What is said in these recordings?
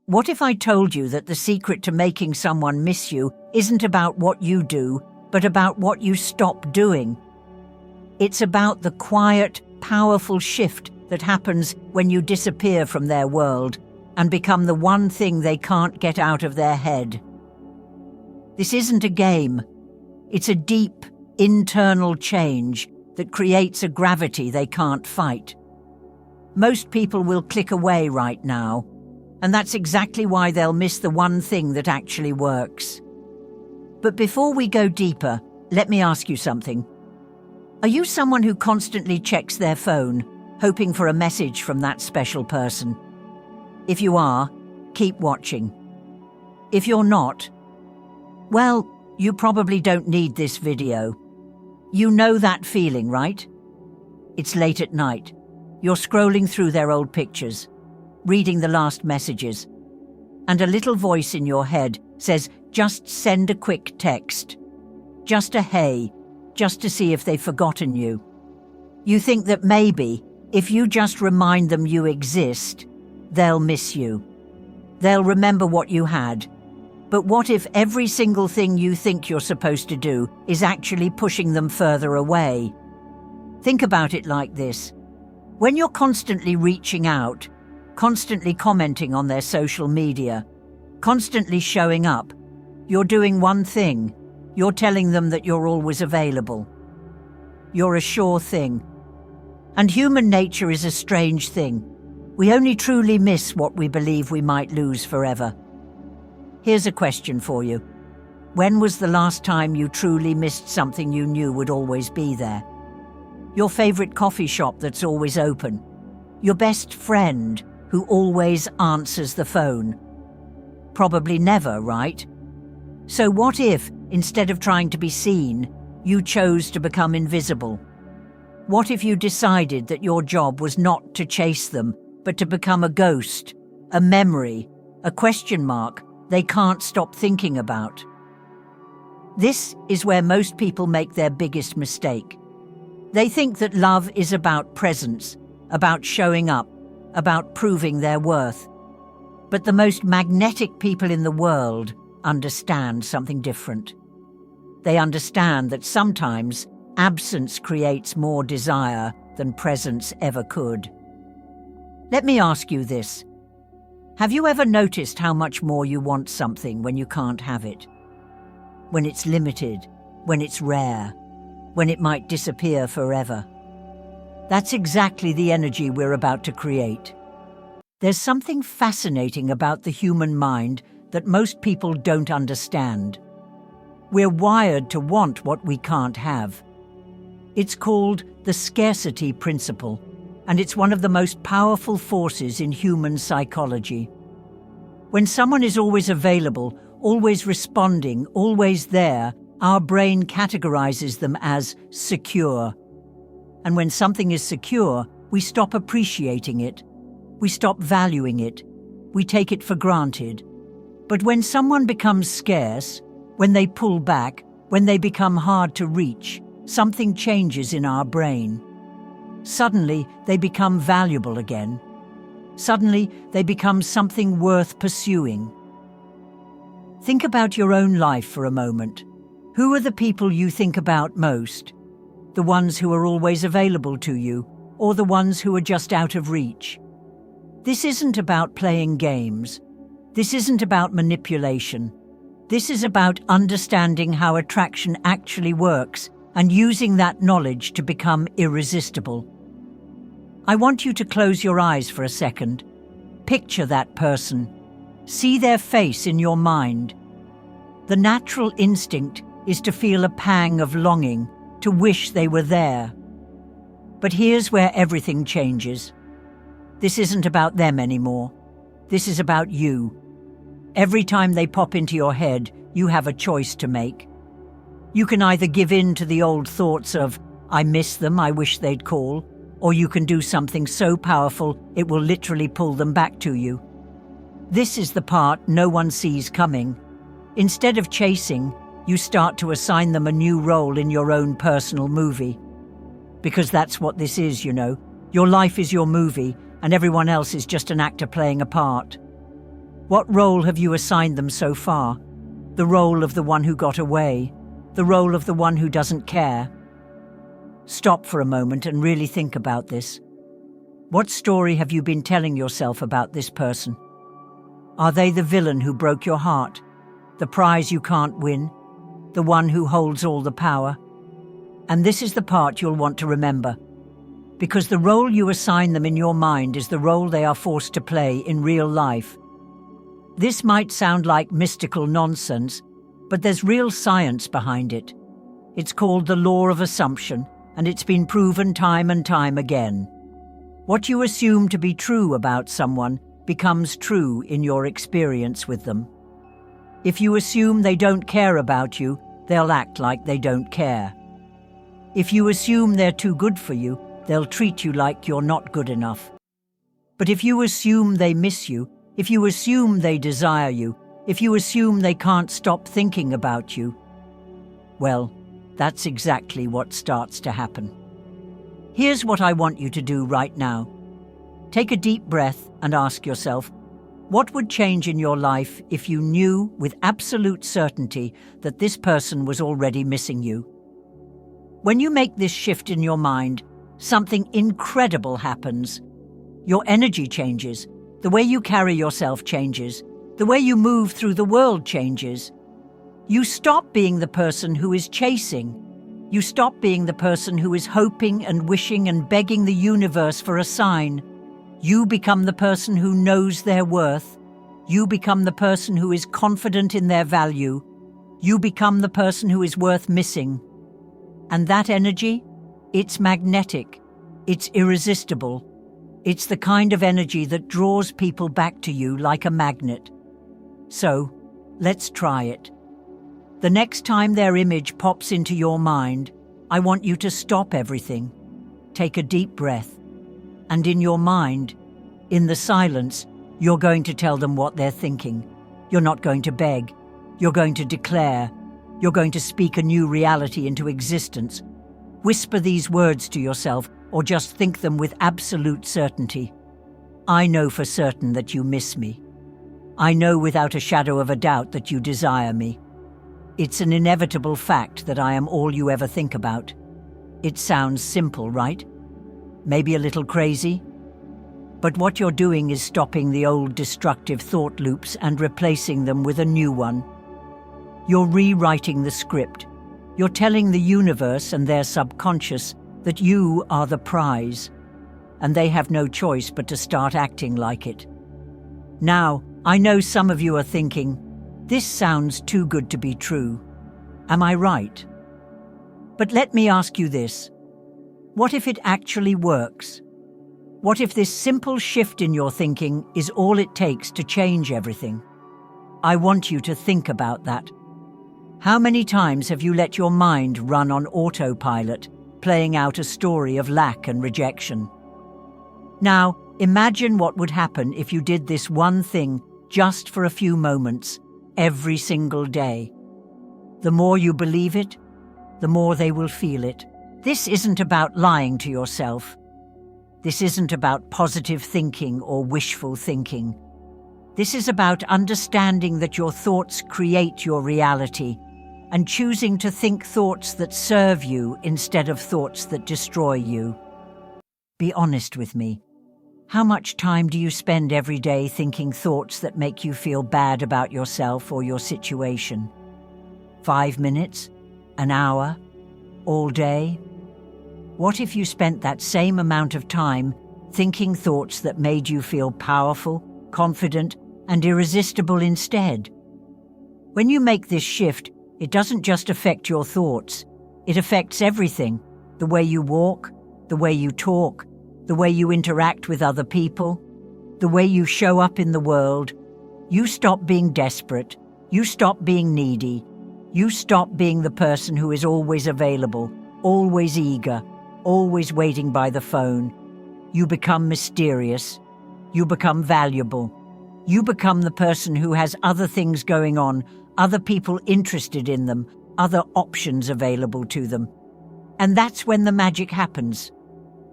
What if I told you that the secret to making someone miss you isn't about what you do, but about what you stop doing? It's about the quiet, powerful shift that happens when you disappear from their world and become the one thing they can't get out of their head. This isn't a game. It's a deep, internal change that creates a gravity they can't fight. Most people will click away right now, and that's exactly why they'll miss the one thing that actually works. But before we go deeper, let me ask you something. Are you someone who constantly checks their phone, hoping for a message from that special person? If you are, keep watching. If you're not, well, you probably don't need this video. You know that feeling, right? It's late at night. You're scrolling through their old pictures, reading the last messages, and a little voice in your head says, just send a quick text. Just a hey, just to see if they've forgotten you. You think that maybe, if you just remind them you exist, they'll miss you. They'll remember what you had. But what if every single thing you think you're supposed to do is actually pushing them further away? Think about it like this. When you're constantly reaching out, constantly commenting on their social media, constantly showing up, you're doing one thing. You're telling them that you're always available. You're a sure thing. And human nature is a strange thing. We only truly miss what we believe we might lose forever. Here's a question for you. When was the last time you truly missed something you knew would always be there? Your favorite coffee shop that's always open. Your best friend who always answers the phone. Probably never, right? So what if, instead of trying to be seen, you chose to become invisible? What if you decided that your job was not to chase them, but to become a ghost, a memory, a question mark they can't stop thinking about? This is where most people make their biggest mistake. They think that love is about presence, about showing up, about proving their worth. But the most magnetic people in the world understand something different. They understand that sometimes absence creates more desire than presence ever could. Let me ask you this. Have you ever noticed how much more you want something when you can't have it? When it's limited, when it's rare, when it might disappear forever? That's exactly the energy we're about to create. There's something fascinating about the human mind that most people don't understand. We're wired to want what we can't have. It's called the scarcity principle, and it's one of the most powerful forces in human psychology. When someone is always available, always responding, always there, our brain categorizes them as secure. And when something is secure, we stop appreciating it. We stop valuing it. We take it for granted. But when someone becomes scarce, when they pull back, when they become hard to reach, something changes in our brain. Suddenly, they become valuable again. Suddenly, they become something worth pursuing. Think about your own life for a moment. Who are the people you think about most? The ones who are always available to you, or the ones who are just out of reach? This isn't about playing games. This isn't about manipulation. This is about understanding how attraction actually works and using that knowledge to become irresistible. I want you to close your eyes for a second. Picture that person. See their face in your mind. The natural instinct is to feel a pang of longing, to wish they were there. But here's where everything changes. This isn't about them anymore. This is about you. Every time they pop into your head, you have a choice to make. You can either give in to the old thoughts of, I miss them, I wish they'd call, or you can do something so powerful it will literally pull them back to you. This is the part no one sees coming. Instead of chasing, you start to assign them a new role in your own personal movie. Because that's what this is, you know. Your life is your movie, and everyone else is just an actor playing a part. What role have you assigned them so far? The role of the one who got away? The role of the one who doesn't care? Stop for a moment and really think about this. What story have you been telling yourself about this person? Are they the villain who broke your heart? The prize you can't win? The one who holds all the power? And this is the part you'll want to remember, because the role you assign them in your mind is the role they are forced to play in real life. This might sound like mystical nonsense, but there's real science behind it. It's called the law of assumption, and it's been proven time and time again. What you assume to be true about someone becomes true in your experience with them. If you assume they don't care about you, they'll act like they don't care. If you assume they're too good for you, they'll treat you like you're not good enough. But if you assume they miss you, if you assume they desire you, if you assume they can't stop thinking about you, well, that's exactly what starts to happen. Here's what I want you to do right now. Take a deep breath and ask yourself, what would change in your life if you knew with absolute certainty that this person was already missing you? When you make this shift in your mind, something incredible happens. Your energy changes, the way you carry yourself changes, the way you move through the world changes. You stop being the person who is chasing. You stop being the person who is hoping and wishing and begging the universe for a sign. You become the person who knows their worth. You become the person who is confident in their value. You become the person who is worth missing. And that energy, it's magnetic. It's irresistible. It's the kind of energy that draws people back to you like a magnet. So, let's try it. The next time their image pops into your mind, I want you to stop everything. Take a deep breath. And in your mind, in the silence, you're going to tell them what they're thinking. You're not going to beg. You're going to declare. You're going to speak a new reality into existence. Whisper these words to yourself, or just think them with absolute certainty. I know for certain that you miss me. I know without a shadow of a doubt that you desire me. It's an inevitable fact that I am all you ever think about. It sounds simple, right? Maybe a little crazy? But what you're doing is stopping the old destructive thought loops and replacing them with a new one. You're rewriting the script. You're telling the universe and their subconscious that you are the prize, and they have no choice but to start acting like it. Now, I know some of you are thinking, this sounds too good to be true. Am I right? But let me ask you this. What if it actually works? What if this simple shift in your thinking is all it takes to change everything? I want you to think about that. How many times have you let your mind run on autopilot, playing out a story of lack and rejection? Now, imagine what would happen if you did this one thing just for a few moments, every single day. The more you believe it, the more they will feel it. This isn't about lying to yourself. This isn't about positive thinking or wishful thinking. This is about understanding that your thoughts create your reality and choosing to think thoughts that serve you instead of thoughts that destroy you. Be honest with me. How much time do you spend every day thinking thoughts that make you feel bad about yourself or your situation? 5 minutes? An hour? All day? What if you spent that same amount of time thinking thoughts that made you feel powerful, confident, and irresistible instead? When you make this shift, it doesn't just affect your thoughts. It affects everything. The way you walk, the way you talk, the way you interact with other people, the way you show up in the world. You stop being desperate. You stop being needy. You stop being the person who is always available, always eager, always waiting by the phone. You become mysterious. You become valuable. You become the person who has other things going on, other people interested in them, other options available to them. And that's when the magic happens.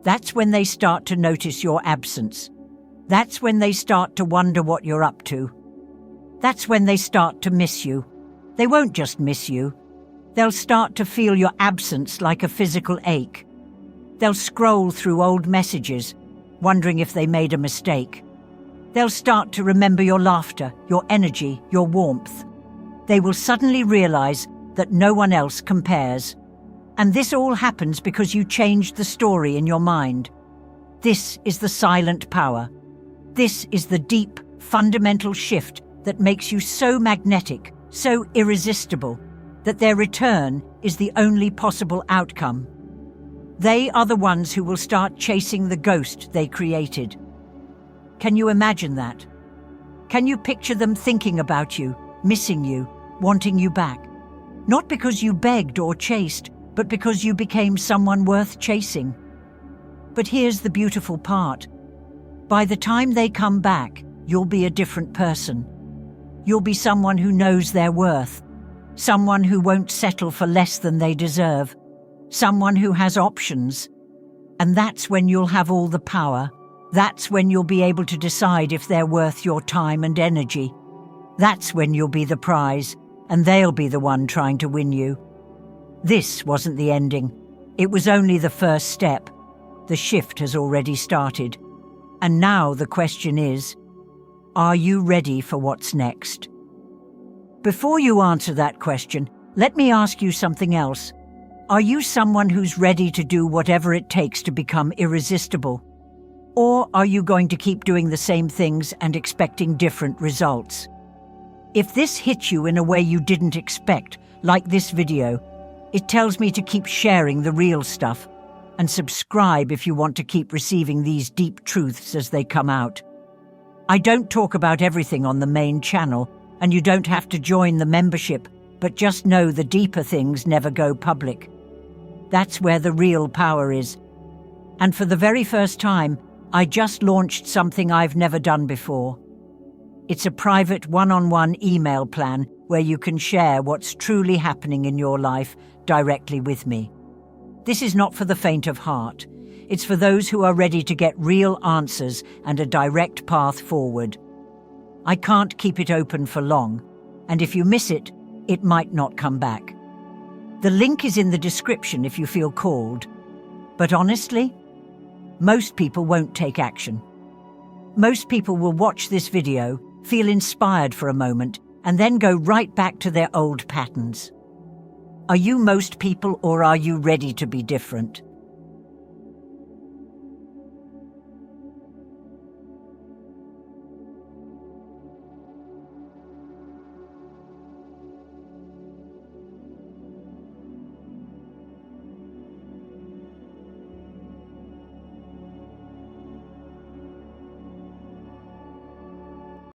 That's when they start to notice your absence. That's when they start to wonder what you're up to. That's when they start to miss you. They won't just miss you. They'll start to feel your absence like a physical ache. They'll scroll through old messages, wondering if they made a mistake. They'll start to remember your laughter, your energy, your warmth. They will suddenly realize that no one else compares. And this all happens because you changed the story in your mind. This is the silent power. This is the deep, fundamental shift that makes you so magnetic, so irresistible, that their return is the only possible outcome. They are the ones who will start chasing the ghost they created. Can you imagine that? Can you picture them thinking about you, missing you, wanting you back? Not because you begged or chased, but because you became someone worth chasing. But here's the beautiful part. By the time they come back, you'll be a different person. You'll be someone who knows their worth, someone who won't settle for less than they deserve, someone who has options. And that's when you'll have all the power. That's when you'll be able to decide if they're worth your time and energy. That's when you'll be the prize, and they'll be the one trying to win you. This wasn't the ending. It was only the first step. The shift has already started. And now the question is, are you ready for what's next? Before you answer that question, let me ask you something else. Are you someone who's ready to do whatever it takes to become irresistible? Or are you going to keep doing the same things and expecting different results? If this hits you in a way you didn't expect, like this video, it tells me to keep sharing the real stuff, and subscribe if you want to keep receiving these deep truths as they come out. I don't talk about everything on the main channel, and you don't have to join the membership, but just know the deeper things never go public. That's where the real power is. And for the very first time, I just launched something I've never done before. It's a private one-on-one email plan where you can share what's truly happening in your life directly with me. This is not for the faint of heart. It's for those who are ready to get real answers and a direct path forward. I can't keep it open for long, and if you miss it, it might not come back. The link is in the description if you feel called. But honestly, most people won't take action. Most people will watch this video, feel inspired for a moment, and then go right back to their old patterns. Are you most people, or are you ready to be different?